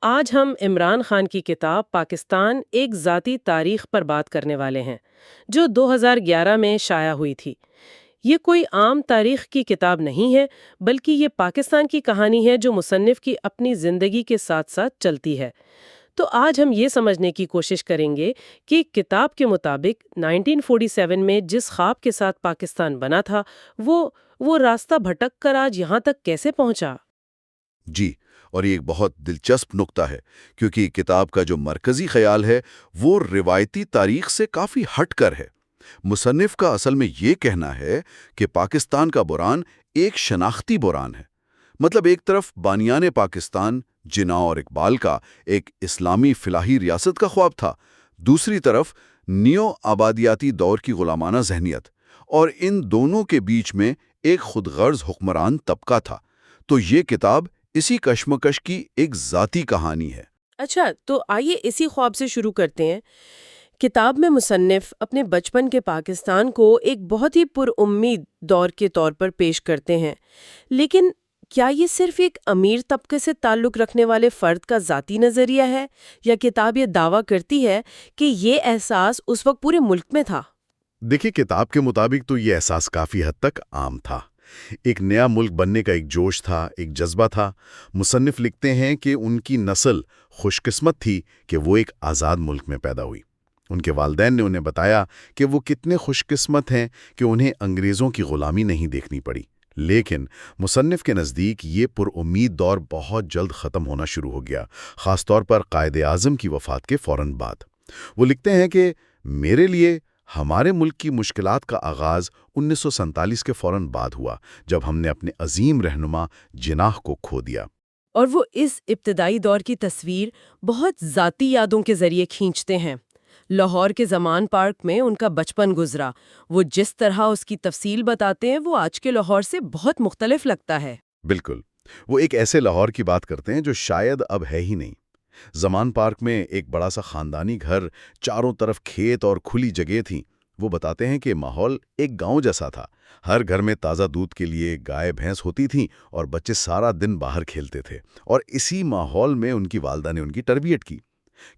آج ہم عمران خان کی کتاب پاکستان ایک ذاتی تاریخ پر بات کرنے والے ہیں، جو 2011 میں شائع ہوئی تھی۔ یہ کوئی عام تاریخ کی کتاب نہیں ہے، بلکہ یہ پاکستان کی کہانی ہے جو مصنف کی اپنی زندگی کے ساتھ ساتھ چلتی ہے۔ تو آج ہم یہ سمجھنے کی کوشش کریں گے کہ کتاب کے مطابق 1947 میں جس خواب کے ساتھ پاکستان بنا تھا، وہ راستہ بھٹک کر آج یہاں تک کیسے پہنچا۔ جی، اور یہ ایک بہت دلچسپ نقطہ ہے کیونکہ کتاب کا جو مرکزی خیال ہے وہ روایتی تاریخ سے کافی ہٹ کر ہے۔ مصنف کا اصل میں یہ کہنا ہے کہ پاکستان کا بحران ایک شناختی بحران ہے۔ مطلب ایک طرف بانیان پاکستان جناح اور اقبال کا ایک اسلامی فلاحی ریاست کا خواب تھا، دوسری طرف نیو آبادیاتی دور کی غلامانہ ذہنیت، اور ان دونوں کے بیچ میں ایک خود غرض حکمران طبقہ تھا۔ تو یہ کتاب اسی کشمکش کی ایک ذاتی کہانی ہے۔ اچھا، تو آئیے اسی خواب سے شروع کرتے ہیں۔ کتاب میں مصنف اپنے بچپن کے پاکستان کو ایک بہت ہی پر امید دور کے طور پر پیش کرتے ہیں، لیکن کیا یہ صرف ایک امیر طبقے سے تعلق رکھنے والے فرد کا ذاتی نظریہ ہے، یا کتاب یہ دعویٰ کرتی ہے کہ یہ احساس اس وقت پورے ملک میں تھا؟ دیکھیے، کتاب کے مطابق تو یہ احساس کافی حد تک عام تھا۔ ایک نیا ملک بننے کا ایک جوش تھا، ایک جذبہ تھا۔ مصنف لکھتے ہیں کہ ان کی نسل خوش قسمت تھی کہ وہ ایک آزاد ملک میں پیدا ہوئی۔ ان کے والدین نے انہیں بتایا کہ وہ کتنے خوش قسمت ہیں کہ انہیں انگریزوں کی غلامی نہیں دیکھنی پڑی۔ لیکن مصنف کے نزدیک یہ پر امید دور بہت جلد ختم ہونا شروع ہو گیا، خاص طور پر قائد اعظم کی وفات کے فوراً بعد۔ وہ لکھتے ہیں کہ میرے لیے ہمارے ملک کی مشکلات کا آغاز 1947 کے فوراً بعد ہوا، جب ہم نے اپنے عظیم رہنما جناح کو کھو دیا۔ اور وہ اس ابتدائی دور کی تصویر بہت ذاتی یادوں کے ذریعے کھینچتے ہیں۔ لاہور کے زمان پارک میں ان کا بچپن گزرا، وہ جس طرح اس کی تفصیل بتاتے ہیں وہ آج کے لاہور سے بہت مختلف لگتا ہے۔ بالکل، وہ ایک ایسے لاہور کی بات کرتے ہیں جو شاید اب ہے ہی نہیں۔ زمان پارک میں ایک بڑا سا خاندانی گھر، چاروں طرف کھیت اور کھلی جگہ تھیں۔ وہ بتاتے ہیں کہ ماحول ایک گاؤں جیسا تھا۔ ہر گھر میں تازہ دودھ کے لیے گائے بھینس ہوتی تھیں اور بچے سارا دن باہر کھیلتے تھے، اور اسی ماحول میں ان کی والدہ نے ان کی تربیت کی۔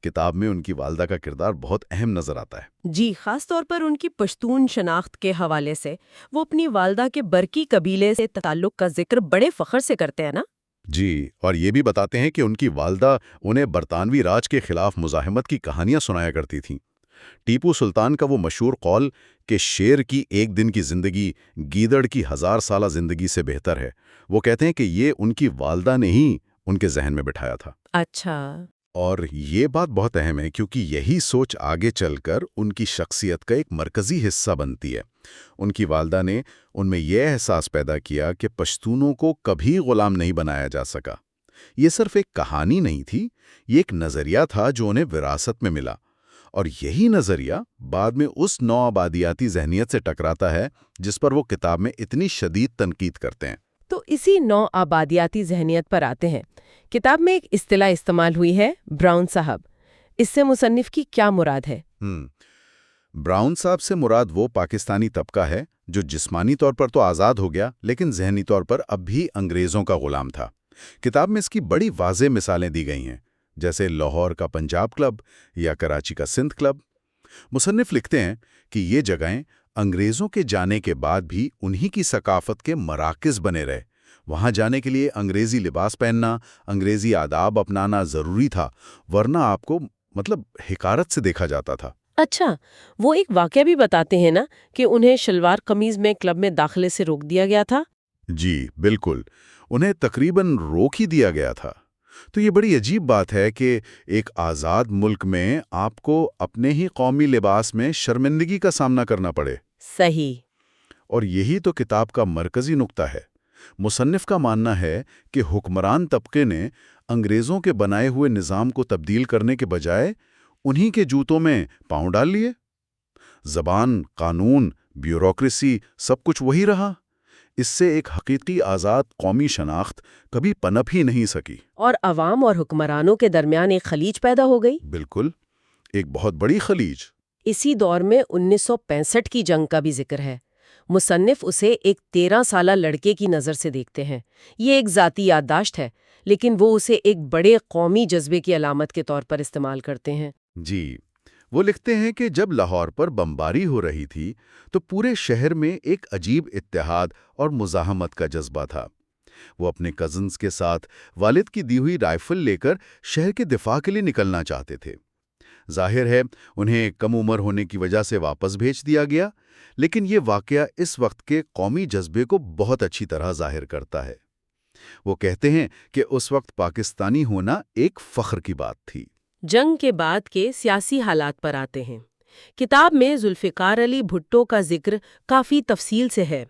کتاب میں ان کی والدہ کا کردار بہت اہم نظر آتا ہے۔ جی، خاص طور پر ان کی پشتون شناخت کے حوالے سے وہ اپنی والدہ کے برکی قبیلے سے تعلق کا ذکر بڑے فخر سے کرتے ہیں نا؟ جی، اور یہ بھی بتاتے ہیں کہ ان کی والدہ انہیں برطانوی راج کے خلاف مزاحمت کی کہانیاں سنایا کرتی تھیں۔ ٹیپو سلطان کا وہ مشہور قول کہ شیر کی ایک دن کی زندگی گیدڑ کی 1000 سالہ زندگی سے بہتر ہے، وہ کہتے ہیں کہ یہ ان کی والدہ نے ہی ان کے ذہن میں بٹھایا تھا۔ اچھا۔ اور یہ بات بہت اہم ہے کیونکہ یہی سوچ آگے چل کر ان کی شخصیت کا ایک مرکزی حصہ بنتی ہے۔ ان کی والدہ نے ان میں یہ احساس پیدا کیا کہ پشتونوں کو کبھی غلام نہیں بنایا جا سکا۔ یہ صرف ایک کہانی نہیں تھی، یہ ایک نظریہ تھا جو انہیں وراثت میں ملا، اور یہی نظریہ بعد میں اس نو آبادیاتی ذہنیت سے ٹکراتا ہے جس پر وہ کتاب میں اتنی شدید تنقید کرتے ہیں۔ تو اسی نو آبادیاتی ذہنیت پر آتے ہیں۔ کتاب میں ایک اصطلاح استعمال ہوئی ہے، براؤن صاحب۔ اس سے مصنف کی کیا مراد ہے؟ براؤن صاحب سے مراد وہ پاکستانی طبقہ ہے جو جسمانی طور پر تو آزاد ہو گیا لیکن ذہنی طور پر اب بھی انگریزوں کا غلام تھا۔ کتاب میں اس کی بڑی واضح مثالیں دی گئی ہیں، جیسے لاہور کا پنجاب کلب یا کراچی کا سندھ کلب۔ مصنف لکھتے ہیں کہ یہ جگہیں انگریزوں کے جانے کے بعد بھی انہی کی ثقافت کے مراکز بنے رہے۔ وہاں جانے کے لیے انگریزی لباس پہننا، انگریزی آداب اپنانا ضروری تھا، ورنہ آپ کو حقارت سے دیکھا جاتا تھا۔ اچھا، وہ ایک واقعہ بھی بتاتے ہیں نا کہ انہیں شلوار قمیض میں کلب میں داخلے سے روک دیا گیا تھا؟ جی بالکل، انہیں تقریباً روک ہی دیا گیا تھا۔ تو یہ بڑی عجیب بات ہے کہ ایک آزاد ملک میں آپ کو اپنے ہی قومی لباس میں شرمندگی کا سامنا کرنا پڑے۔ صحیح۔ اور یہی تو کتاب کا مرکزی نقطہ ہے۔ مصنف کا ماننا ہے کہ حکمران طبقے نے انگریزوں کے بنائے ہوئے نظام کو تبدیل کرنے کے بجائے انہی کے جوتوں میں پاؤں ڈال لیے۔ زبان، قانون، بیوروکریسی سب کچھ وہی رہا۔ اس سے ایک حقیقی آزاد قومی شناخت کبھی پنپ ہی نہیں سکی۔ اور عوام اور حکمرانوں کے درمیان ایک خلیج پیدا ہو گئی۔ بالکل، ایک بہت بڑی خلیج۔ اسی دور میں 1965 کی جنگ کا بھی ذکر ہے۔ مصنف اسے ایک 13 سالہ لڑکے کی نظر سے دیکھتے ہیں۔ یہ ایک ذاتی یادداشت ہے، لیکن وہ اسے ایک بڑے قومی جذبے کی علامت کے طور پر استعمال کرتے ہیں۔ جی، وہ لکھتے ہیں کہ جب لاہور پر بمباری ہو رہی تھی تو پورے شہر میں ایک عجیب اتحاد اور مزاحمت کا جذبہ تھا۔ وہ اپنے کزنز کے ساتھ والد کی دی ہوئی رائفل لے کر شہر کے دفاع کے لیے نکلنا چاہتے تھے۔ ظاہر ہے انہیں کم عمر ہونے کی وجہ سے واپس بھیج دیا گیا، لیکن یہ واقعہ اس وقت کے قومی جذبے کو بہت اچھی طرح ظاہر کرتا ہے۔ وہ کہتے ہیں کہ اس وقت پاکستانی ہونا ایک فخر کی بات تھی۔ جنگ کے بعد کے سیاسی حالات پر آتے ہیں۔ کتاب میں ذوالفقار علی بھٹو کا ذکر کافی تفصیل سے ہے۔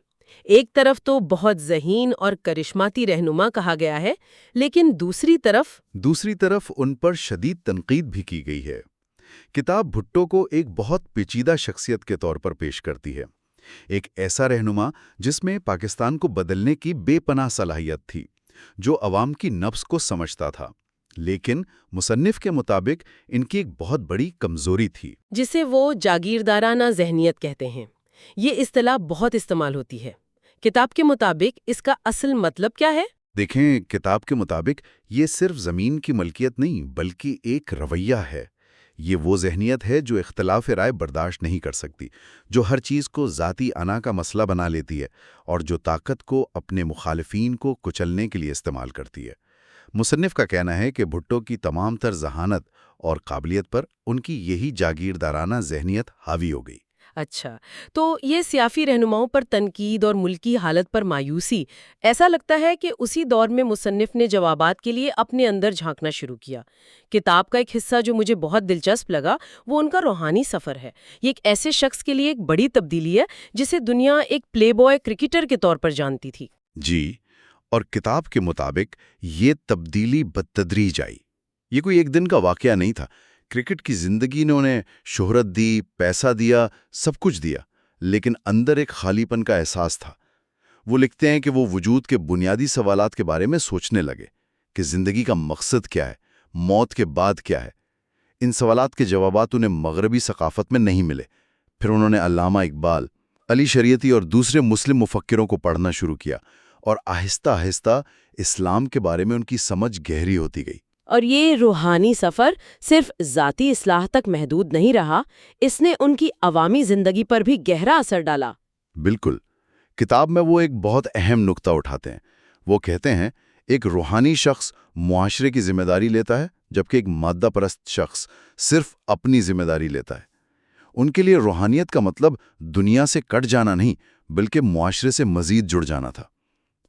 ایک طرف تو بہت ذہین اور کرشماتی رہنما کہا گیا ہے، لیکن دوسری طرف ان پر شدید تنقید بھی کی گئی ہے۔ کتاب بھٹو کو ایک بہت پیچیدہ شخصیت کے طور پر پیش کرتی ہے، ایک ایسا رہنما جس میں پاکستان کو بدلنے کی بے پناہ صلاحیت تھی، جو عوام کی نبض کو سمجھتا تھا، لیکن مصنف کے مطابق ان کی ایک بہت بڑی کمزوری تھی، جسے وہ جاگیردارانہ ذہنیت کہتے ہیں۔ یہ اصطلاح بہت استعمال ہوتی ہے۔ کتاب کے مطابق اس کا اصل مطلب کیا ہے؟ دیکھیں، کتاب کے مطابق یہ صرف زمین کی ملکیت نہیں بلکہ ایک رویہ ہے۔ یہ وہ ذہنیت ہے جو اختلاف رائے برداشت نہیں کر سکتی، جو ہر چیز کو ذاتی انا کا مسئلہ بنا لیتی ہے اور جو طاقت کو اپنے مخالفین کو کچلنے کے لیے استعمال کرتی ہے۔ مصنف کا کہنا ہے کہ بھٹو کی تمام تر ذہانت اور قابلیت پر ان کی یہی جاگیردارانہ ذہنیت حاوی ہو گئی۔ اچھا، تو یہ سیاسی رہنماؤں پر تنقید اور ملکی حالت پر مایوسی، ایسا لگتا ہے کہ اسی دور میں مصنف نے جوابات کے لیے اپنے اندر جھانکنا شروع کیا۔ کتاب کا ایک حصہ جو مجھے بہت دلچسپ لگا وہ ان کا روحانی سفر ہے۔ یہ ایک ایسے شخص کے لیے ایک بڑی تبدیلی ہے جسے دنیا ایک پلے بوائے کرکٹر کے طور پر جانتی تھی۔ جی، اور کتاب کے مطابق یہ تبدیلی بالتدریج آئی۔ یہ کوئی ایک دن کا واقعہ نہیں تھا۔ کرکٹ کی زندگی نے انہیں شہرت دی، پیسہ دیا، سب کچھ دیا، لیکن اندر ایک خالی پن کا احساس تھا۔ وہ لکھتے ہیں کہ وہ وجود کے بنیادی سوالات کے بارے میں سوچنے لگے کہ زندگی کا مقصد کیا ہے، موت کے بعد کیا ہے۔ ان سوالات کے جوابات انہیں مغربی ثقافت میں نہیں ملے۔ پھر انہوں نے علامہ اقبال، علی شریعتی اور دوسرے مسلم مفکروں کو پڑھنا شروع کیا، اور آہستہ آہستہ اسلام کے بارے میں ان کی سمجھ گہری ہوتی گئی۔ اور یہ روحانی سفر صرف ذاتی اصلاح تک محدود نہیں رہا، اس نے ان کی عوامی زندگی پر بھی گہرا اثر ڈالا۔ بالکل، کتاب میں وہ ایک بہت اہم نقطہ اٹھاتے ہیں۔ وہ کہتے ہیں ایک روحانی شخص معاشرے کی ذمہ داری لیتا ہے، جبکہ ایک مادہ پرست شخص صرف اپنی ذمہ داری لیتا ہے۔ ان کے لیے روحانیت کا مطلب دنیا سے کٹ جانا نہیں بلکہ معاشرے سے مزید جڑ جانا تھا،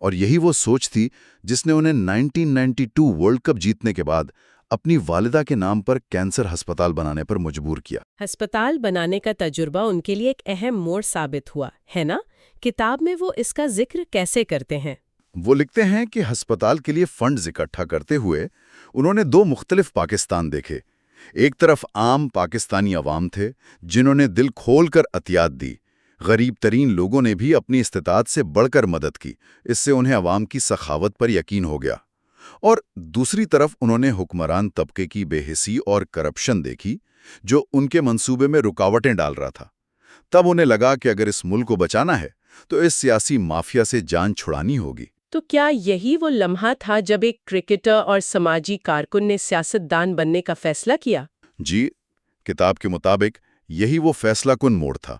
اور یہی وہ سوچ تھی جس نے انہیں 1992 ورلڈ کپ جیتنے کے بعد اپنی والدہ کے نام پر کینسر ہسپتال بنانے پر مجبور کیا۔ ہسپتال بنانے کا تجربہ ان کے لیے ایک اہم موڑ ثابت ہوا ہے نا؟ کتاب میں وہ اس کا ذکر کیسے کرتے ہیں؟ وہ لکھتے ہیں کہ ہسپتال کے لیے فنڈز اکٹھا کرتے ہوئے انہوں نے دو مختلف پاکستان دیکھے۔ ایک طرف عام پاکستانی عوام تھے جنہوں نے دل کھول کر عطیات دی، غریب ترین لوگوں نے بھی اپنی استطاعت سے بڑھ کر مدد کی، اس سے انہیں عوام کی سخاوت پر یقین ہو گیا۔ اور دوسری طرف انہوں نے حکمران طبقے کی بے حسی اور کرپشن دیکھی جو ان کے منصوبے میں رکاوٹیں ڈال رہا تھا۔ تب انہیں لگا کہ اگر اس ملک کو بچانا ہے تو اس سیاسی مافیا سے جان چھڑانی ہوگی۔ تو کیا یہی وہ لمحہ تھا جب ایک کرکٹر اور سماجی کارکن نے سیاستدان بننے کا فیصلہ کیا؟ جی، کتاب کے مطابق یہی وہ فیصلہ کن موڑ تھا۔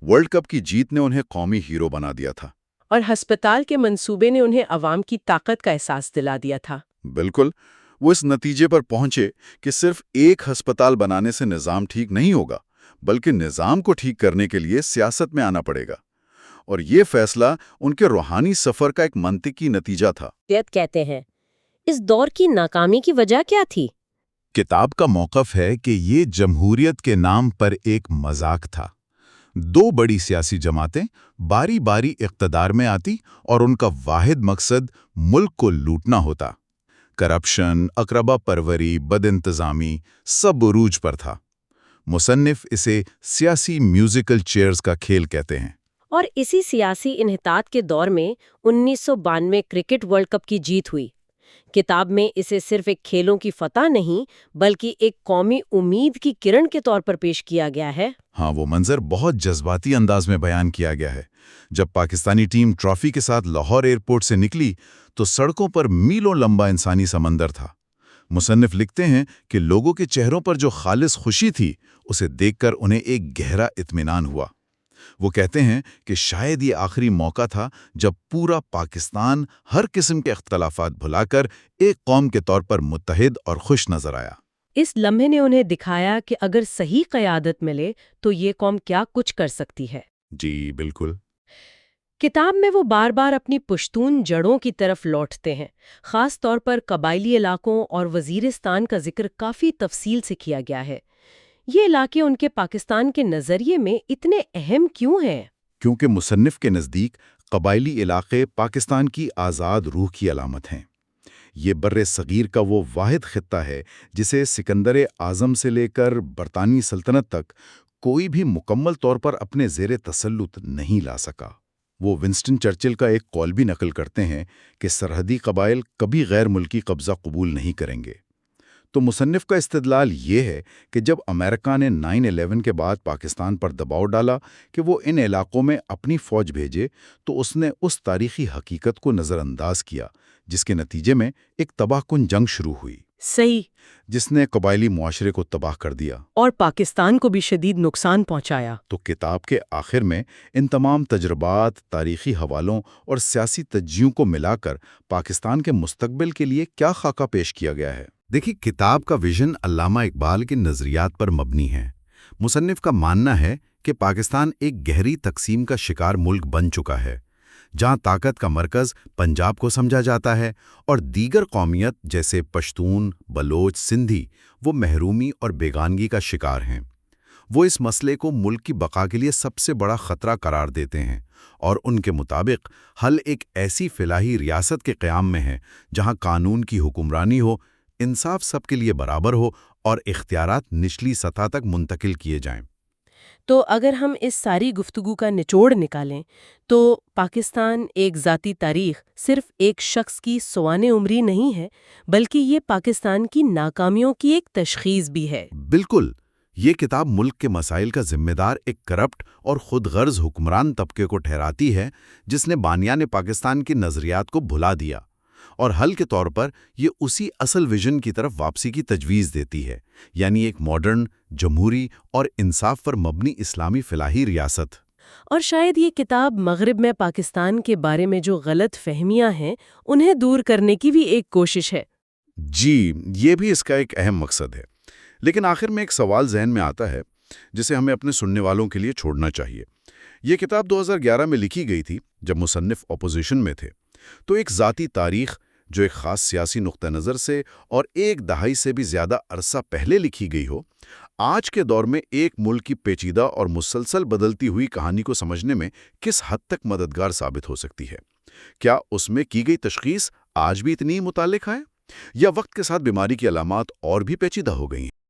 ورلڈ کپ کی جیت نے انہیں قومی ہیرو بنا دیا تھا، اور ہسپتال کے منصوبے نے انہیں عوام کی طاقت کا احساس دلا دیا تھا۔ بالکل، وہ اس نتیجے پر پہنچے کہ صرف ایک ہسپتال بنانے سے نظام ٹھیک نہیں ہوگا، بلکہ نظام کو ٹھیک کرنے کے لیے سیاست میں آنا پڑے گا۔ اور یہ فیصلہ ان کے روحانی سفر کا ایک منطقی نتیجہ تھا۔ کہتے ہیں اس دور کی ناکامی کی وجہ کیا تھی؟ کتاب کا موقف ہے کہ یہ جمہوریت کے نام پر ایک مذاق تھا۔ دو بڑی سیاسی جماعتیں باری باری اقتدار میں آتی اور ان کا واحد مقصد ملک کو لوٹنا ہوتا۔ کرپشن، اقربا پروری، بد انتظامی سب عروج پر تھا۔ مصنف اسے سیاسی میوزیکل چیئرز کا کھیل کہتے ہیں۔ اور اسی سیاسی انحطاط کے دور میں 1992 کرکٹ ورلڈ کپ کی جیت ہوئی۔ کتاب میں اسے صرف ایک کھیلوں کی فتح نہیں بلکہ ایک قومی امید کی کرن کے طور پر پیش کیا گیا ہے۔ ہاں، وہ منظر بہت جذباتی انداز میں بیان کیا گیا ہے۔ جب پاکستانی ٹیم ٹرافی کے ساتھ لاہور ایئرپورٹ سے نکلی تو سڑکوں پر میلوں لمبا انسانی سمندر تھا۔ مصنف لکھتے ہیں کہ لوگوں کے چہروں پر جو خالص خوشی تھی اسے دیکھ کر انہیں ایک گہرا اطمینان ہوا۔ وہ کہتے ہیں کہ شاید یہ آخری موقع تھا جب پورا پاکستان ہر قسم کے اختلافات بھلا کر ایک قوم کے طور پر متحد اور خوش نظر آیا۔ اس لمحے نے انہیں دکھایا کہ اگر صحیح قیادت ملے تو یہ قوم کیا کچھ کر سکتی ہے۔ جی بالکل۔ کتاب میں وہ بار بار اپنی پشتون جڑوں کی طرف لوٹتے ہیں، خاص طور پر قبائلی علاقوں اور وزیرستان کا ذکر کافی تفصیل سے کیا گیا ہے۔ یہ علاقے ان کے پاکستان کے نظریے میں اتنے اہم کیوں ہیں؟ کیونکہ مصنف کے نزدیک قبائلی علاقے پاکستان کی آزاد روح کی علامت ہیں۔ یہ بر صغیر کا وہ واحد خطہ ہے جسے سکندر اعظم سے لے کر برطانوی سلطنت تک کوئی بھی مکمل طور پر اپنے زیر تسلط نہیں لا سکا۔ وہ ونسٹن چرچل کا ایک قول بھی نقل کرتے ہیں کہ سرحدی قبائل کبھی غیر ملکی قبضہ قبول نہیں کریں گے۔ تو مصنف کا استدلال یہ ہے کہ جب امریکہ نے 9/11 کے بعد پاکستان پر دباؤ ڈالا کہ وہ ان علاقوں میں اپنی فوج بھیجے تو اس نے اس تاریخی حقیقت کو نظر انداز کیا جس کے نتیجے میں ایک تباہ کن جنگ شروع ہوئی، صحیح، جس نے قبائلی معاشرے کو تباہ کر دیا اور پاکستان کو بھی شدید نقصان پہنچایا۔ تو کتاب کے آخر میں ان تمام تجربات، تاریخی حوالوں اور سیاسی تجزیوں کو ملا کر پاکستان کے مستقبل کے لیے کیا خاکہ پیش کیا گیا ہے؟ دیکھیے، کتاب کا ویژن علامہ اقبال کے نظریات پر مبنی ہے۔ مصنف کا ماننا ہے کہ پاکستان ایک گہری تقسیم کا شکار ملک بن چکا ہے، جہاں طاقت کا مرکز پنجاب کو سمجھا جاتا ہے اور دیگر قومیت جیسے پشتون، بلوچ، سندھی وہ محرومی اور بیگانگی کا شکار ہیں۔ وہ اس مسئلے کو ملک کی بقا کے لیے سب سے بڑا خطرہ قرار دیتے ہیں اور ان کے مطابق حل ایک ایسی فلاحی ریاست کے قیام میں ہے جہاں قانون کی حکمرانی ہو، انصاف سب کے لیے برابر ہو اور اختیارات نچلی سطح تک منتقل کیے جائیں۔ تو اگر ہم اس ساری گفتگو کا نچوڑ نکالیں تو پاکستان ایک ذاتی تاریخ صرف ایک شخص کی سوانح عمری نہیں ہے، بلکہ یہ پاکستان کی ناکامیوں کی ایک تشخیص بھی ہے۔ بالکل، یہ کتاب ملک کے مسائل کا ذمہ دار ایک کرپٹ اور خود غرض حکمران طبقے کو ٹھہراتی ہے جس نے بانیان پاکستان کے نظریات کو بھلا دیا، اور حل کے طور پر یہ اسی اصل ویژن کی طرف واپسی کی تجویز دیتی ہے، یعنی ایک ماڈرن، جمہوری اور انصاف پر مبنی اسلامی فلاحی ریاست۔ اور شاید یہ کتاب مغرب میں پاکستان کے بارے میں جو غلط فہمیاں ہیں انہیں دور کرنے کی بھی ایک کوشش ہے۔ جی، یہ بھی اس کا ایک اہم مقصد ہے۔ لیکن آخر میں ایک سوال ذہن میں آتا ہے جسے ہمیں اپنے سننے والوں کے لیے چھوڑنا چاہیے۔ یہ کتاب 2011 میں لکھی گئی تھی جب مصنف اپوزیشن میں تھے، تو ایک ذاتی تاریخ جو ایک خاص سیاسی نقطہ نظر سے اور ایک دہائی سے بھی زیادہ عرصہ پہلے لکھی گئی ہو، آج کے دور میں ایک ملک کی پیچیدہ اور مسلسل بدلتی ہوئی کہانی کو سمجھنے میں کس حد تک مددگار ثابت ہو سکتی ہے؟ کیا اس میں کی گئی تشخیص آج بھی اتنی ہی متعلق ہے، یا وقت کے ساتھ بیماری کی علامات اور بھی پیچیدہ ہو گئی ہیں؟